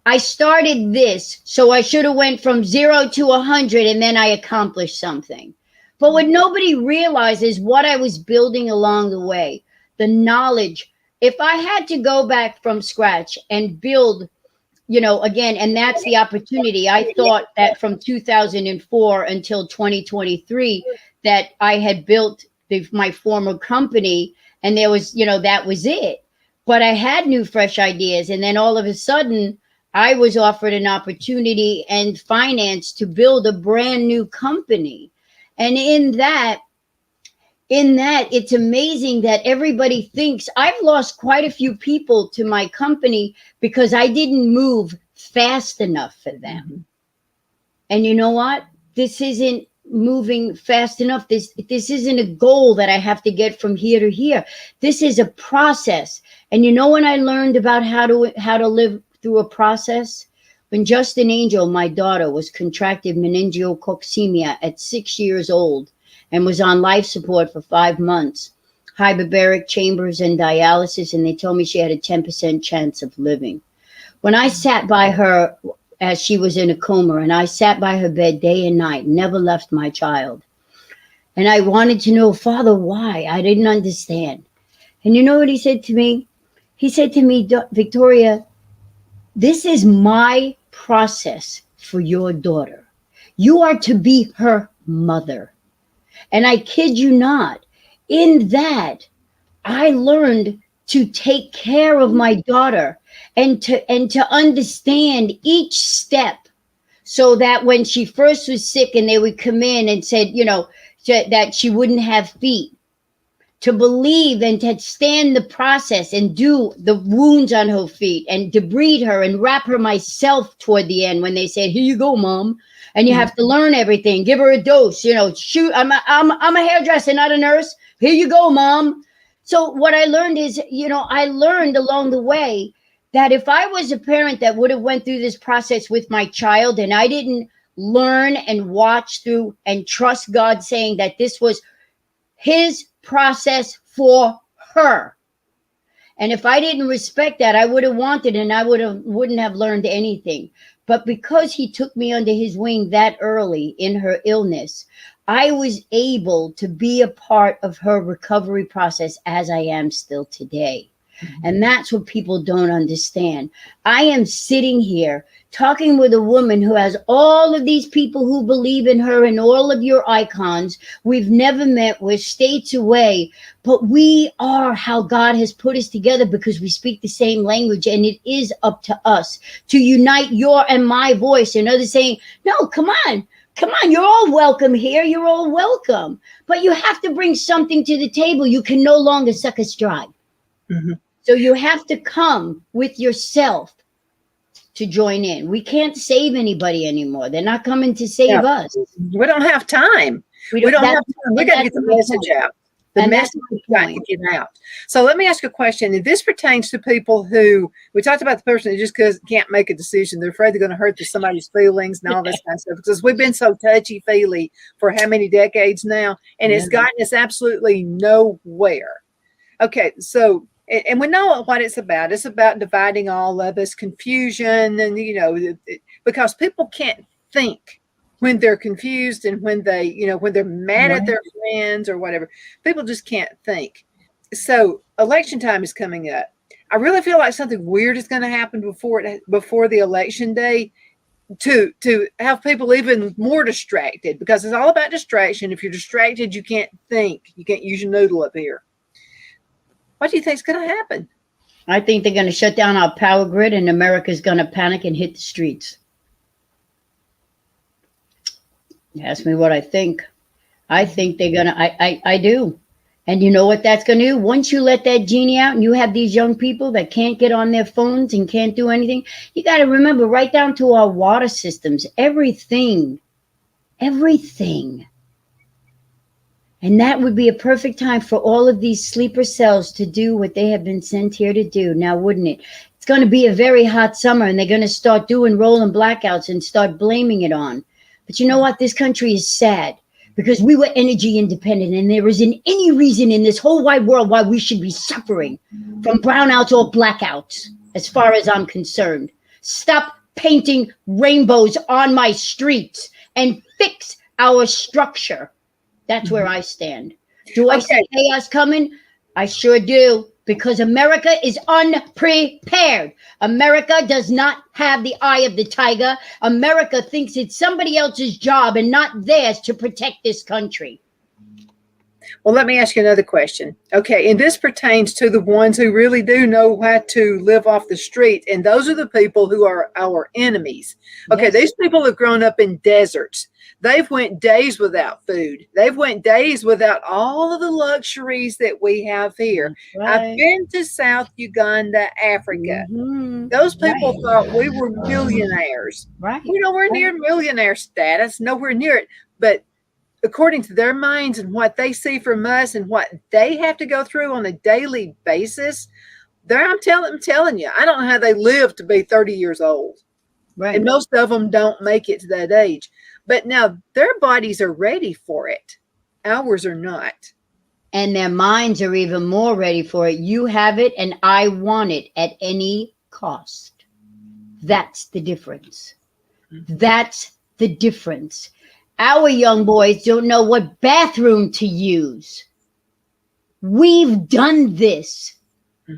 I started this, so I should have went from 0 to 100 and then I accomplished something. But what nobody realizes what I was building along the way, the knowledge. If I had to go back from scratch and build, you know, again, and that's the opportunity. I thought that from 2004 until 2023 that I had built my former company and there was, you know, that was it. But I had new, fresh ideas. And then all of a sudden, I was offered an opportunity and finance to build a brand new company. And in that, it's amazing that everybody thinks I've lost quite a few people to my company because I didn't move fast enough for them. And you know what? This isn't moving fast enough. This isn't a goal that I have to get from here to here. This is a process. And you know when I learned about how to live through a process? When Justin Angel, my daughter, was contracted meningococcemia at 6 years old and was on life support for 5 months. hyperbaric chambers and dialysis, and they told me she had a 10% chance of living. When I sat by her as she was in a coma, and I sat by her bed day and night, never left my child. And I wanted to know, Father, why? I didn't understand. And you know what he said to me? He said to me, Victoria, this is my process for your daughter. You are to be her mother. And I kid you not, in that, I learned to take care of my daughter and to understand each step, so that when she first was sick and they would come in and said, that she wouldn't have feet, to believe and to stand the process and do the wounds on her feet and debride her and wrap her myself toward the end when they said, here you go, Mom. And you have to learn everything. Give her a dose, shoot. I'm a hairdresser, not a nurse. Here you go, Mom. So what I learned is, I learned along the way that if I was a parent that would have went through this process with my child, and I didn't learn and watch through and trust God saying that this was his process for her. And if I didn't respect that, I would have wanted, and I wouldn't have learned anything. But because he took me under his wing that early in her illness, I was able to be a part of her recovery process, as I am still today. And that's what people don't understand. I am sitting here talking with a woman who has all of these people who believe in her and all of your icons. We've never met. We're states away, but we are how God has put us together because we speak the same language, and it is up to us to unite your and my voice. And others saying, no, come on, you're all welcome here. You're all welcome. But you have to bring something to the table. You can no longer suck us dry. Mm-hmm. So you have to come with yourself to join in. We can't save anybody anymore. They're not coming to save us. We don't have time. We don't have time. We got to get the message out. The message got to get out. So let me ask you a question. And this pertains to people who, we talked about the person who just can't make a decision. They're afraid they're going to hurt somebody's feelings and all this kind of stuff, because we've been so touchy-feely for how many decades now, and it's gotten us absolutely nowhere. Okay, so, and we know what it's about. It's about dividing all of us, confusion, and, because people can't think when they're confused and when when they're mad at their friends or whatever. People just can't think. So election time is coming up. I really feel like something weird is going to happen before the election day to have people even more distracted, because it's all about distraction. If you're distracted, you can't think. You can't use your noodle up here. What do you think is going to happen? I think they're going to shut down our power grid, and America's going to panic and hit the streets. Ask me what I think. I think they're going to, I do. And you know what that's going to do? Once you let that genie out and you have these young people that can't get on their phones and can't do anything, you got to remember, right down to our water systems, everything. And that would be a perfect time for all of these sleeper cells to do what they have been sent here to do. Now, wouldn't it? It's going to be a very hot summer, and they're going to start doing rolling blackouts and start blaming it on. But you know what? This country is sad because we were energy independent, and there isn't any reason in this whole wide world why we should be suffering from brownouts or blackouts, as far as I'm concerned. Stop painting rainbows on my streets and fix our structure. That's where I stand. Do I see chaos coming? I sure do, because America is unprepared. America does not have the eye of the tiger. America thinks it's somebody else's job and not theirs to protect this country. Well, let me ask you another question. Okay, and this pertains to the ones who really do know how to live off the street, and those are the people who are our enemies. Okay, These people have grown up in deserts. They've went days without food. They've went days without all of the luxuries that we have here. Right. I've been to South Uganda, Africa. Mm-hmm. Those people thought we were millionaires. Right. We're nowhere near millionaire status, nowhere near it. But according to their minds and what they see from us and what they have to go through on a daily basis, I'm telling you, I don't know how they live to be 30 years old. Right. And most of them don't make it to that age. But now their bodies are ready for it. Ours are not. and their minds are even more ready for it. You have it, and I want it at any cost. That's the difference. That's the difference. Our young boys don't know what bathroom to use. We've done this.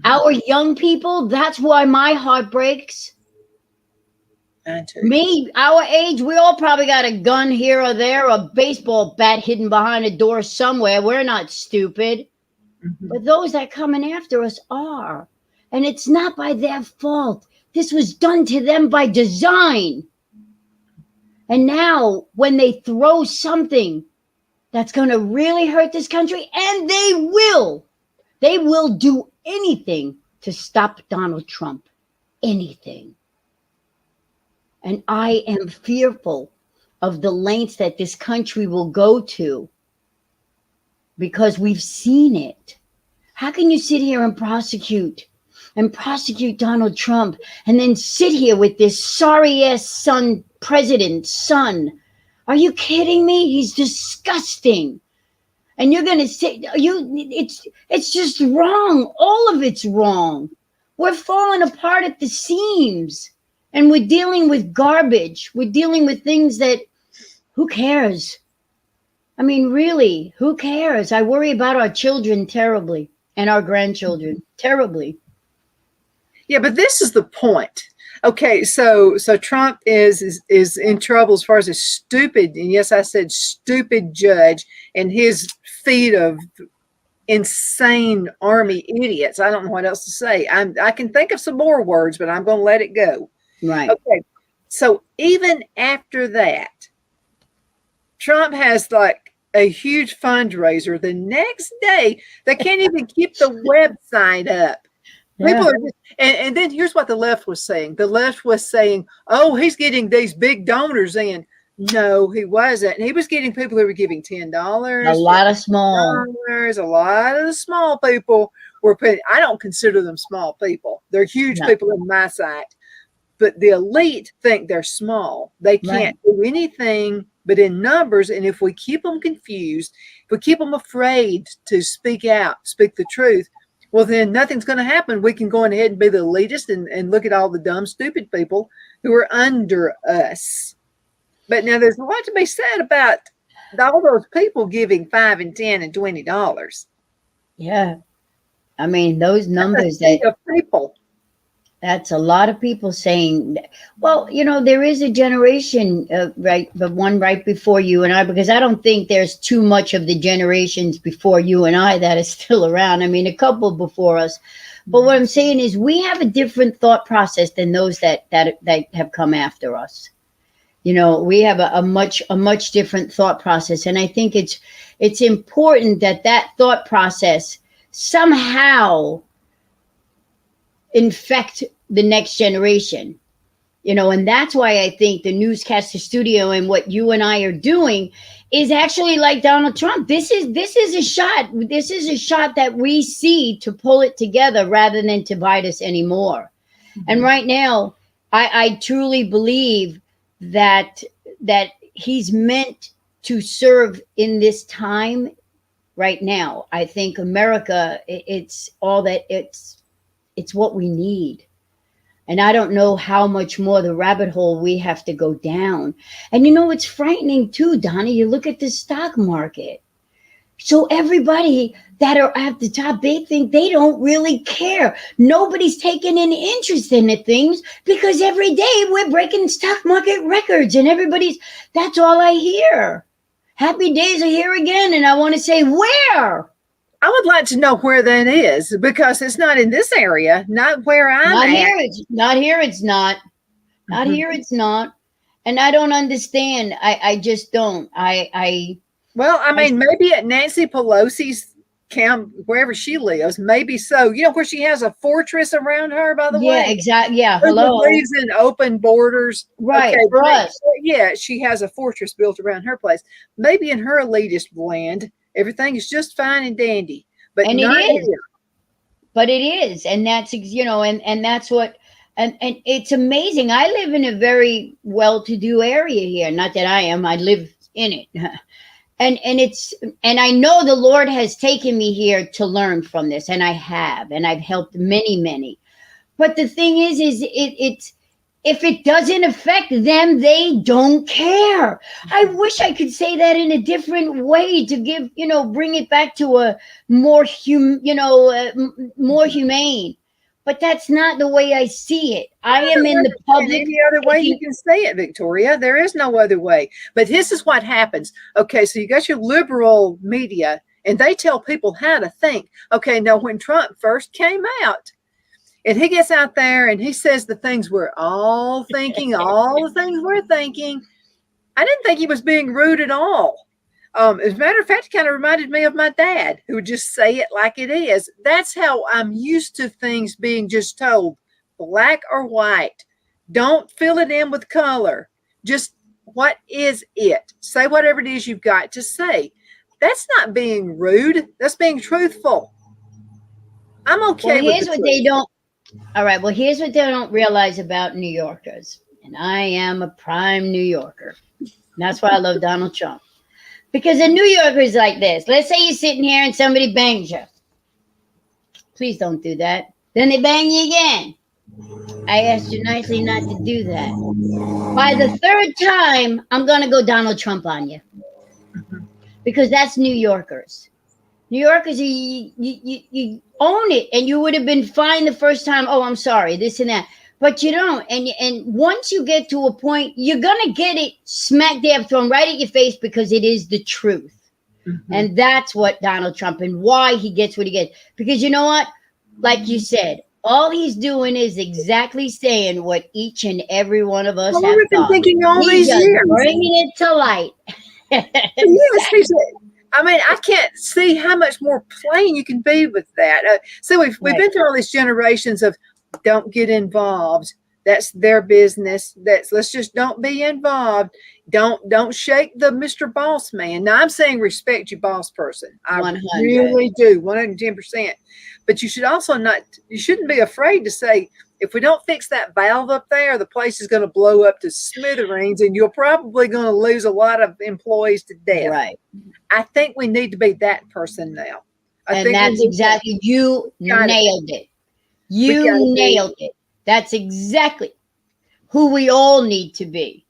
Our young people, that's why my heart breaks. Me, our age, we all probably got a gun here or there, a baseball bat hidden behind a door somewhere. We're not stupid. But those that coming after us are. And it's not by their fault. This was done to them by design. And now when they throw something that's going to really hurt this country, and they will do anything to stop Donald Trump. Anything. And I am fearful of the lengths that this country will go to because we've seen it. How can you sit here and prosecute Donald Trump and then sit here with this sorry-ass president's son? Are you kidding me? He's disgusting. And you're going to say, it's just wrong. All of it's wrong. We're falling apart at the seams. And we're dealing with garbage. We're dealing with things that, who cares? I mean, really, who cares? I worry about our children terribly and our grandchildren terribly. Yeah, but this is the point. Okay, so Trump is in trouble as far as a stupid, and yes, I said stupid judge and his feet of insane army idiots. I don't know what else to say. I can think of some more words, but I'm going to let it go. Right. Okay. So even after that, Trump has like a huge fundraiser. The next day, they can't even keep the website up. Yeah. People are just, and then here's what the left was saying. The left was saying, oh, he's getting these big donors in. No, he wasn't. He was getting people who were giving $10. A lot of small. A lot of the small people were putting, I don't consider them small people. They're huge people in my sight. But the elite think they're small. They can't do anything but in numbers. And if we keep them confused, if we keep them afraid to speak out, speak the truth, well, then nothing's going to happen. We can go on ahead and be the elitist and look at all the dumb, stupid people who are under us. But now there's a lot to be said about all those people giving $5 and $10 and $20. Yeah. I mean, those numbers people. That's a lot of people saying, well, you know, there is a generation, right, the one right before you and I, because I don't think there's too much of the generations before you and I that is still around. I mean, a couple before us. But what I'm saying is we have a different thought process than those that have come after us. You know, we have a much different thought process. And I think it's important that thought process somehow infect the next generation, you know, and that's why I think the Newscaster studio and what you and I are doing is actually like Donald Trump. This is a shot. This is a shot that we see to pull it together rather than divide us anymore. And right now, I truly believe that he's meant to serve in this time right now. I think America, it's all that it's what we need. And I don't know how much more the rabbit hole we have to go down. And you know, it's frightening too, Donnie. You look at the stock market. So everybody that are at the top, they think they don't really care. Nobody's taking an interest in the things because every day we're breaking stock market records and that's all I hear. Happy days are here again. And I want to say, where? I would like to know where that is because it's not in this area, not where I'm not at. Not here. It's not. Not here. It's not. And I don't understand. I just don't. Well, I mean, maybe at Nancy Pelosi's camp, wherever she lives, maybe so. You know, where she has a fortress around her, by the way. Yeah, exactly. Yeah, hello. Believes in open borders. Right, okay, for us. Yeah, she has a fortress built around her place. Maybe in her elitist land, everything is just fine and dandy. But and not it is. here. But it is. And that's, you know, and that's what, and it's amazing. I live in a very well-to-do area here. Not that I am. I live in it. And I know the Lord has taken me here to learn from this, and I have, and I've helped many. But the thing is it's if it doesn't affect them, they don't care. I wish I could say that in a different way to give, bring it back to a more more humane. But that's not the way I see it. I am in the public. Any other way you can say it, Victoria? There is no other way. But this is what happens. Okay, so you got your liberal media, and they tell people how to think. Okay, now when Trump first came out, and he gets out there and he says the things we're all thinking, all the things we're thinking, I didn't think he was being rude at all. As a matter of fact, it kind of reminded me of my dad, who would just say it like it is. That's how I'm used to things being just told, black or white. Don't fill it in with color. Just what is it? Say whatever it is you've got to say. That's not being rude. That's being truthful. I'm okay with here's what they don't. All right. Well, here's what they don't realize about New Yorkers. And I am a prime New Yorker. And that's why I love Donald Trump. Because a New Yorker is like this. Let's say you're sitting here and somebody bangs you. Please don't do that. Then they bang you again. I asked you nicely not to do that. By the third time, I'm going to go Donald Trump on you. Because that's New Yorkers. New Yorkers, you own it, and you would have been fine the first time. Oh, I'm sorry, this and that. But you don't. And once you get to a point, you're going to get it smack dab thrown right at your face because it is the truth. Mm-hmm. And that's what Donald Trump and why he gets what he gets. Because you know what? Like you said, all he's doing is exactly saying what each and every one of us have we've been thinking all these years. Bringing it to light. Yes, I mean, I can't see how much more plain you can be with that. So we've been through all these generations of don't get involved. That's their business. Let's just don't be involved. Don't shake the Mr. Boss man. Now I'm saying respect your boss person. I 100. really do, 110%. But you should also you shouldn't be afraid to say, if we don't fix that valve up there, the place is going to blow up to smithereens, and you're probably going to lose a lot of employees to death. Right. I think we need to be that person now. And that's exactly, you nailed it. You nailed it. That's exactly who we all need to be.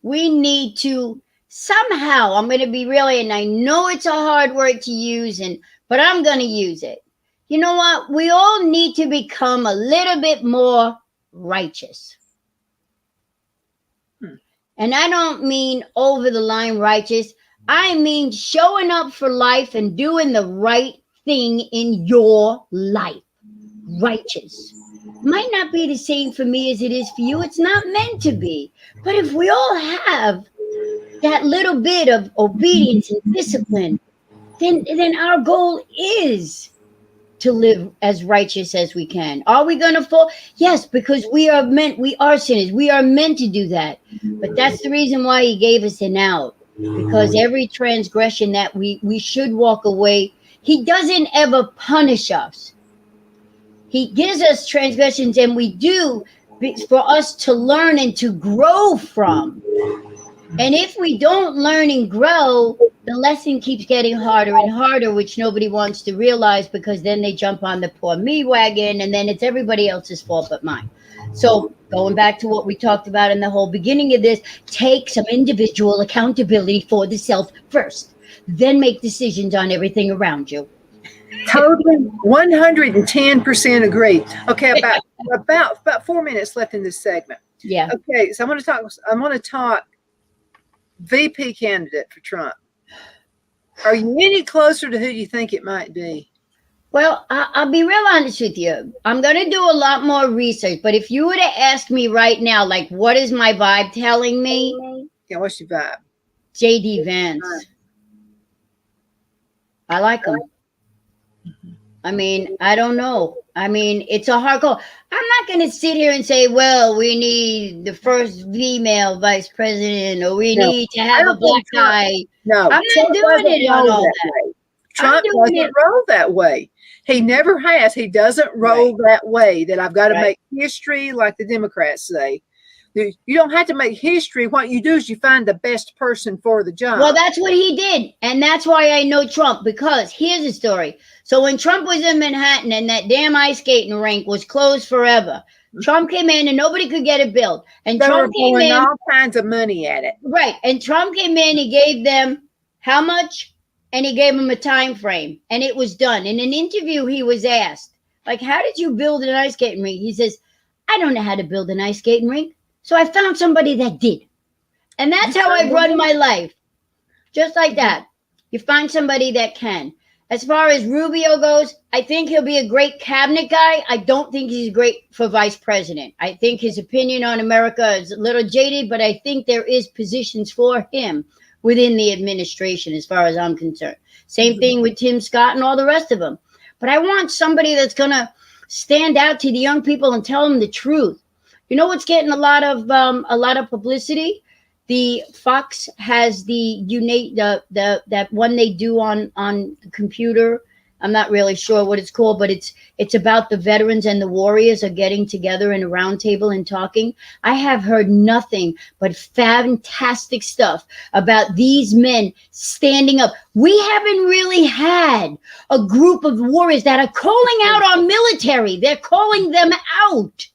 We need to somehow, I'm going to be really, and I know it's a hard word to use, but I'm going to use it. You know what? We all need to become a little bit more righteous. And I don't mean over the line righteous. I mean showing up for life and doing the right thing in your life. Righteous. Might not be the same for me as it is for you. It's not meant to be. But if we all have that little bit of obedience and discipline, then our goal is to live as righteous as we can. Are we going to fall? Yes, because we are sinners. We are meant to do that. But that's the reason why he gave us an out. Because every transgression that we should walk away, he doesn't ever punish us. He gives us transgressions, and we do for us to learn and to grow from. And if we don't learn and grow, the lesson keeps getting harder and harder, which nobody wants to realize, because then they jump on the poor me wagon, and then it's everybody else's fault but mine. So going back to what we talked about in the whole beginning of this, take some individual accountability for the self first, then make decisions on everything around you. Totally, 110% agree. Okay, about 4 minutes left in this segment. Yeah. Okay, so I'm going to talk VP candidate for Trump. Are you any closer to who you think it might be? Well, I'll be real honest with you. I'm going to do a lot more research, but if you were to ask me right now, like, what is my vibe telling me? Yeah, what's your vibe? J.D. Vance. I like him. I mean, I don't know. I mean, it's a hard call. I'm not going to sit here and say, well, we need the first female vice president, or we need to have a black guy. No, I'm not doing it on all that. Trump doesn't roll that way. He never has. He doesn't roll that way, that I've got to make history like the Democrats say. You don't have to make history. What you do is you find the best person for the job. Well, that's what he did. And that's why I know Trump, because here's the story. So when Trump was in Manhattan and that damn ice skating rink was closed forever, Trump came in and nobody could get it built. And they Trump were came pouring in. all kinds of money at it. Right. And Trump came in, he gave them how much? And he gave them a time frame. And it was done. In an interview, he was asked, like, how did you build an ice skating rink? He says, I don't know how to build an ice skating rink. So I found somebody that did. And that's how I run my life. Just like that. You find somebody that can. As far as Rubio goes, I think he'll be a great cabinet guy. I don't think he's great for vice president. I think his opinion on America is a little jaded, but I think there is positions for him within the administration as far as I'm concerned. Same thing with Tim Scott and all the rest of them. But I want somebody that's going to stand out to the young people and tell them the truth. You know what's getting a lot of publicity? The Fox has the that one they do on the computer. I'm not really sure what it's called, but it's about the veterans and the warriors are getting together in a round table and talking. I have heard nothing but fantastic stuff about these men standing up. We haven't really had a group of warriors that are calling out our military. They're calling them out.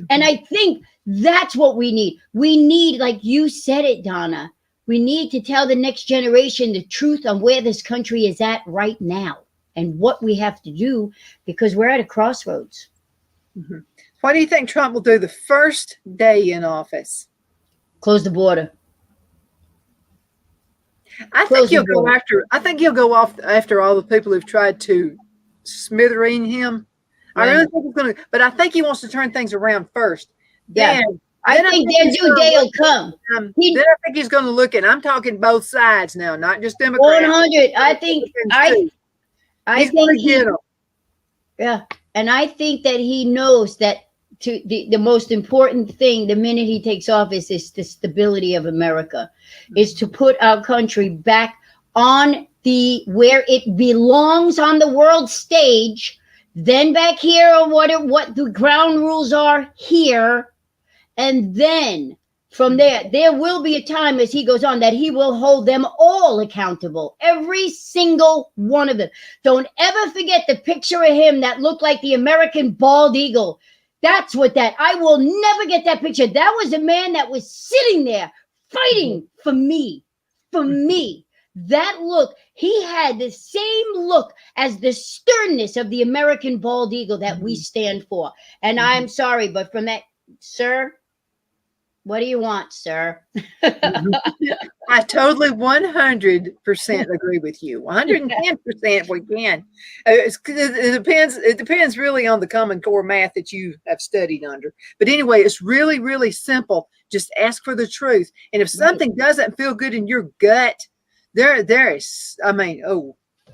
And I think that's what we need. We need, like you said it, Donna, we need to tell the next generation the truth on where this country is at right now and what we have to do, because we're at a crossroads. Mm-hmm. What do you think Trump will do the first day in office? Close the border. I think he'll go off after all the people who've tried to smithereen him. I really think he's going to, but I think he wants to turn things around first. Yeah. I think their due day will come. Then I think he's going to look at, I'm talking both sides now, not just Democrats. 100. I think yeah. And I think that he knows that the most important thing the minute he takes office is the stability of America, is to put our country back on where it belongs on the world stage. Then back here are what the ground rules are here. And then from there will be a time as he goes on that he will hold them all accountable. Every single one of them. Don't ever forget the picture of him that looked like the American bald eagle. That's I will never get that picture. That was a man that was sitting there fighting for me. For me. That look, he had the same look as the sternness of the American bald eagle that we stand for. And I'm sorry, but from that, sir, what do you want, sir? I totally 100% agree with you. 110% if we can. It depends really on the Common Core math that you have studied under. But anyway, it's really, really simple. Just ask for the truth. And if something doesn't feel good in your gut, there is,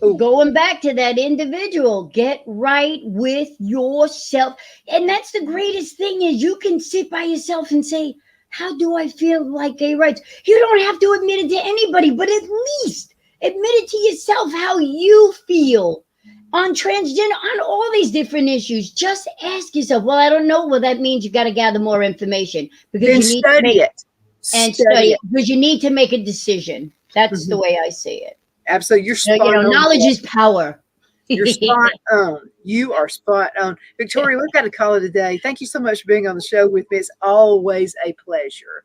going back to that individual, get right with yourself. And that's the greatest thing, is you can sit by yourself and say, how do I feel like gay rights? You don't have to admit it to anybody, but at least admit it to yourself how you feel on transgender, on all these different issues. Just ask yourself, well, I don't know. Well, that means you got to gather more information, because then you need study to it. Study it, because you need to make a decision. That's the way I see it. Absolutely. You're spot on. Knowledge is power. You're spot on. You are spot on. Victoria, we've got to call it a day. Thank you so much for being on the show with me. It's always a pleasure.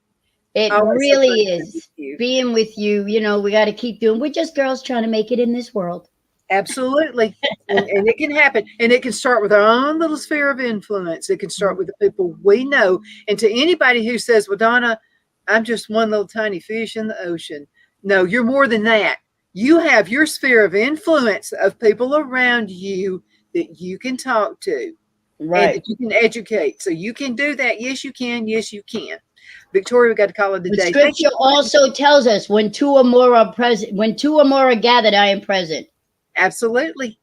It really is. Being with you, we got to keep doing. We're just girls trying to make it in this world. Absolutely. and it can happen. And it can start with our own little sphere of influence. It can start with the people we know. And to anybody who says, well, Donna, I'm just one little tiny fish in the ocean. No, you're more than that. You have your sphere of influence of people around you that you can talk to, right? And that you can educate. So you can do that. Yes, you can. Yes, you can. Victoria, we got to call it a day. Scripture also tells us when two or more are present, when two or more are gathered, I am present. Absolutely.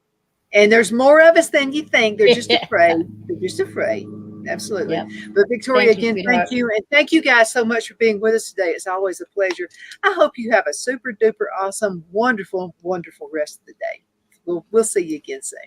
And there's more of us than you think. They're just afraid. They're just afraid. Absolutely. Yep. But Victoria, thank you. And thank you guys so much for being with us today. It's always a pleasure. I hope you have a super duper awesome, wonderful, wonderful rest of the day. We'll see you again soon.